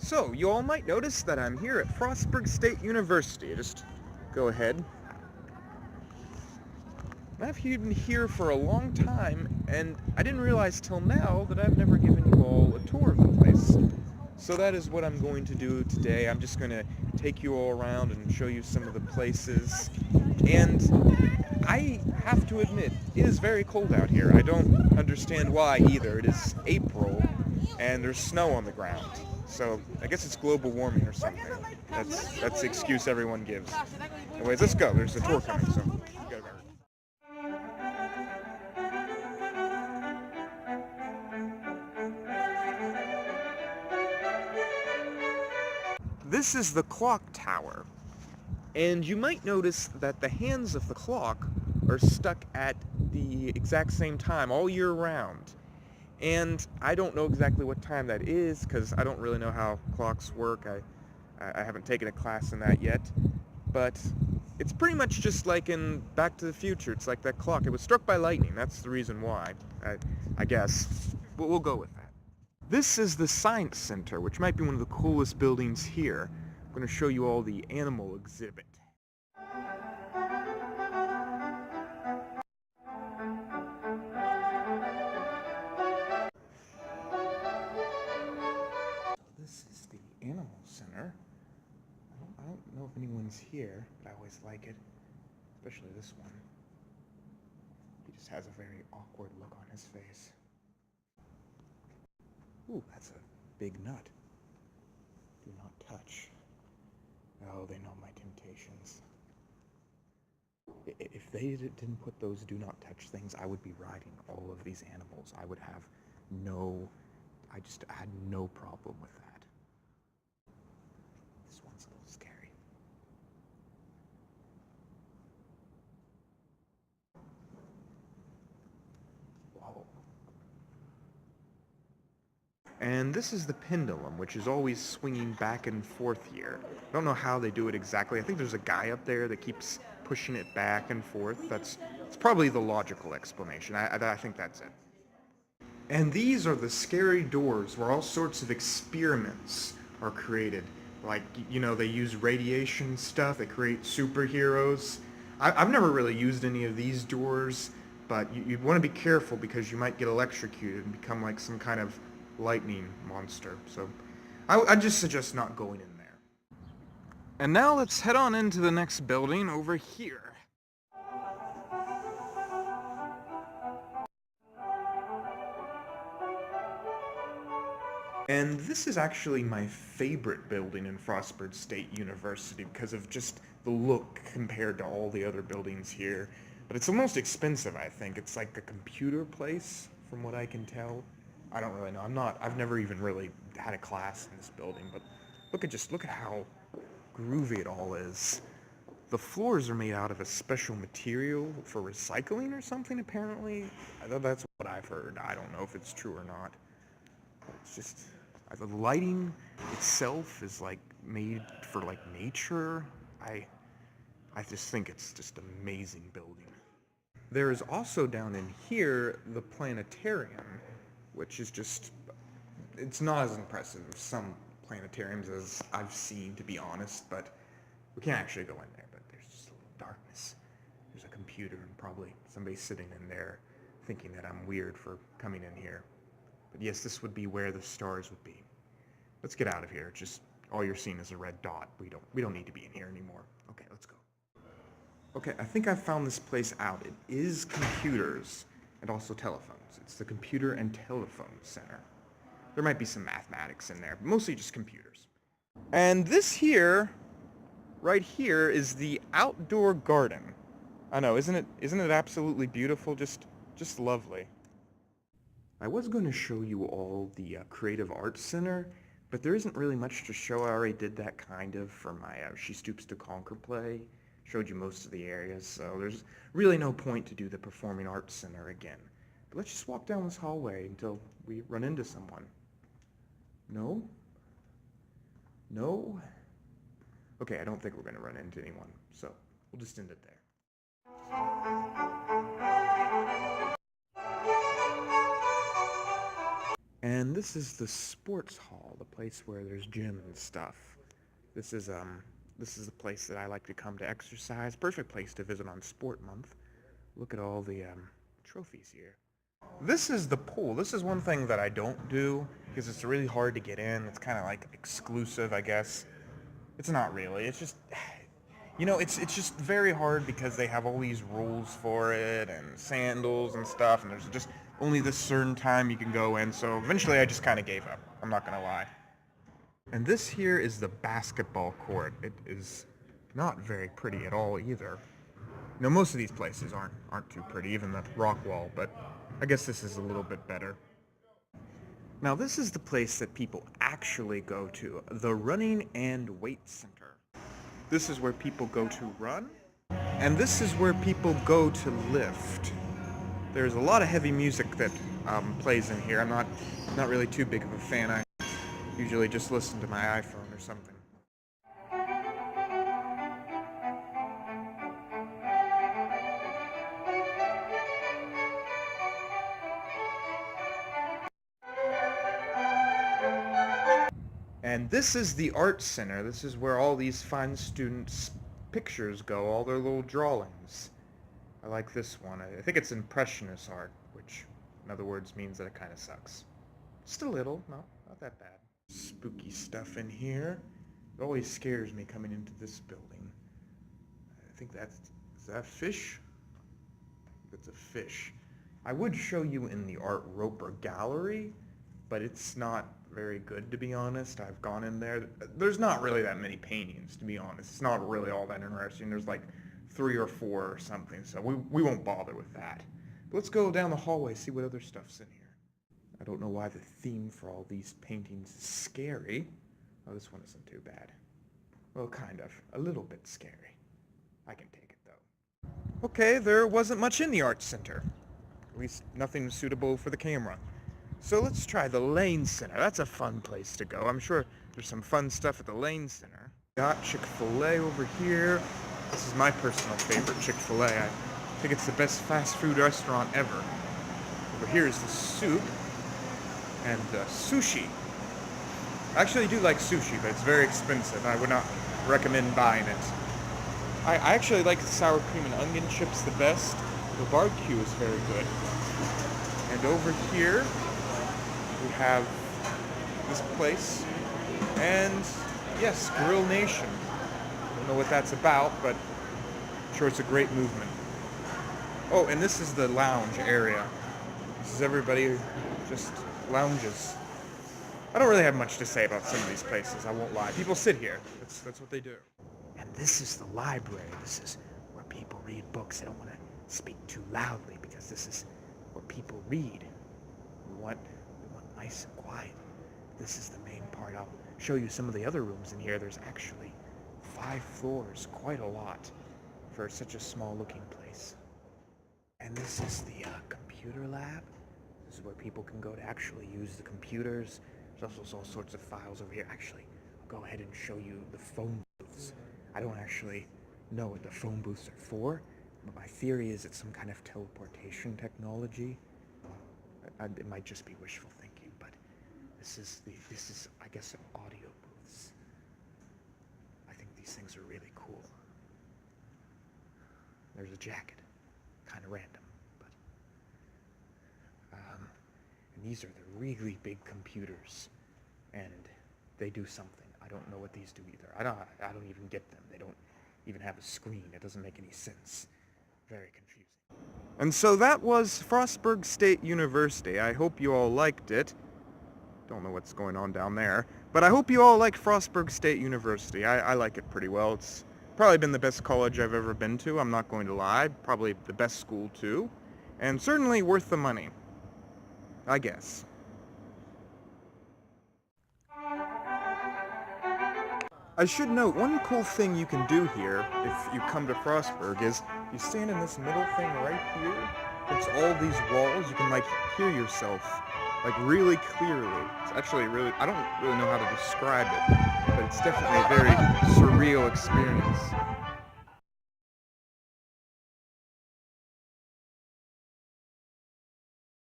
So, you all might notice that I'm here at Frostburg State University. Just go ahead. I've been here for a long time, and I didn't realize till now that I've never given you all a tour of the place. So that is what I'm going to do today. I'm just going to take you all around and show you some of the places. And I have to admit, it is very cold out here. I don't understand why either. It is April, and there's snow on the ground. So I guess it's global warming or something. That's the excuse everyone gives. Anyways, let's go. There's a tour coming, so we gotta go. This is the clock tower, and you might notice that the hands of the clock are stuck at the exact same time all year round. And I don't know exactly what time that is because I don't really know how clocks work. I haven't taken a class in that yet, but it's pretty much just like in Back to the Future. It's like that clock. It was struck by lightning. That's the reason why, I guess. But we'll go with that. This is the Science Center, which might be one of the coolest buildings here. I'm going to show you all the animal exhibit. This is the Animal Center. I don't know if anyone's here, but I always like it, especially this one. He just has a very awkward look on his face. Ooh, that's a big nut. Do not touch. Oh, they know my temptations. If they didn't put those do not touch things, I would be riding all of these animals. I would have I had no problem with that. This one's a little scary. Whoa. And this is the pendulum, which is always swinging back and forth here. I don't know how they do it exactly. I think there's a guy up there that keeps pushing it back and forth. It's probably the logical explanation. I think that's it. And these are the scary doors where all sorts of experiments are created. Like, they use radiation stuff, they create superheroes. I've never really used any of these doors, but you want to be careful because you might get electrocuted and become like some kind of lightning monster. So I just suggest not going in there. And now let's head on into the next building over here. And this is actually my favorite building in Frostburg State University because of just the look compared to all the other buildings here. But it's the most expensive, I think. It's like a computer place, from what I can tell. I don't really know. I've never even really had a class in this building, but look at how groovy it all is. The floors are made out of a special material for recycling or something, apparently. That's what I've heard. I don't know if it's true or not. It's just, the lighting itself is like made for like nature. I just think it's just an amazing building. There is also down in here the planetarium, which is just, it's not as impressive as some planetariums as I've seen, to be honest, but we can't actually go in there, but there's just a little darkness. There's a computer and probably somebody sitting in there thinking that I'm weird for coming in here. But yes, this would be where the stars would be. Let's get out of here. Just all you're seeing is a red dot. We don't need to be in here anymore. Okay, let's go. Okay, I think I found this place out. It is computers and also telephones. It's the Computer and Telephone Center. There might be some mathematics in there, but mostly just computers. And this here, right here, is the outdoor garden. I know, isn't it absolutely beautiful? Just lovely. I was going to show you all the Creative Arts Center, but there isn't really much to show. I already did that kind of for my She Stoops to Conquer play. Showed you most of the areas, so there's really no point to do the Performing Arts Center again. But let's just walk down this hallway until we run into someone. No? No? Okay, I don't think we're going to run into anyone, so we'll just end it there. And this is the sports hall, the place where there's gym and stuff. This is the place that I like to come to exercise. Perfect place to visit on Sport Month. Look at all the trophies here. This is the pool. This is one thing that I don't do because it's really hard to get in. It's kind of like exclusive, I guess. It's not really. It's just, it's just very hard because they have all these rules for it and sandals and stuff, and there's just only this certain time you can go in. So eventually I just kind of gave up. I'm not going to lie. And this here is the basketball court. It is not very pretty at all either. Most of these places aren't too pretty, even the rock wall, but I guess this is a little bit better. Now this is the place that people actually go to, the Running and Weight Center. This is where people go to run, and this is where people go to lift. There's a lot of heavy music that plays in here. I'm not really too big of a fan. I usually just listen to my iPhone or something. And this is the art center. This is where all these fine students' pictures go, all their little drawings. I like this one. I think it's Impressionist art, which in other words means that it kind of sucks. Just a little, not that bad. Spooky stuff in here. It always scares me coming into this building. I think is that a fish? That's a fish. I would show you in the Art Roper gallery, but it's not very good, to be honest. I've gone in there. There's not really that many paintings, to be honest. It's not really all that interesting. There's like 3 or 4 or something, so we won't bother with that. But let's go down the hallway, see what other stuff's in here. I don't know why the theme for all these paintings is scary. Oh, this one isn't too bad. Well, kind of. A little bit scary. I can take it, though. Okay, there wasn't much in the art center. At least nothing suitable for the camera. So let's try the Lane Center. That's a fun place to go. I'm sure there's some fun stuff at the Lane Center. Got Chick-fil-A over here. This is my personal favorite, Chick-fil-A. I think it's the best fast food restaurant ever. Over here is the soup and sushi. I actually do like sushi, but it's very expensive. I would not recommend buying it. I actually like the sour cream and onion chips the best. The barbecue is very good. And over here, we have this place, and yes, Grill Nation. I don't know what that's about, but I'm sure it's a great movement. Oh, and this is the lounge area. This is everybody just lounges. I don't really have much to say about some of these places, I won't lie. People sit here. That's what they do. And this is the library. This is where people read books. I don't want to speak too loudly because this is where people read. We want nice and quiet. This is the main part. I'll show you some of the other rooms in here. There's actually 5 floors, quite a lot for such a small looking place. And this is the computer lab. This is where people can go to actually use the computers. There's also all sorts of files over here. Actually, I'll go ahead and show you the phone booths. I don't actually know what the phone booths are for, but my theory is it's some kind of teleportation technology. It might just be wishful thinking, but this is I guess audio booths. I think these things are really cool. There's a jacket, kind of random, but and these are the really big computers, and they do something. I don't know what these do either. I don't even get them. They don't even have a screen. It doesn't make any sense. Very confusing. And so that was Frostburg State University. I hope you all liked it. Don't know what's going on down there. But I hope you all liked Frostburg State University. I like it pretty well. It's probably been the best college I've ever been to. I'm not going to lie. Probably the best school too. And certainly worth the money. I guess. I should note, one cool thing you can do here, if you come to Frostburg, is you stand in this middle thing right here. It's all these walls. You can, like, hear yourself, like, really clearly. It's actually really, I don't really know how to describe it, but it's definitely a very surreal experience.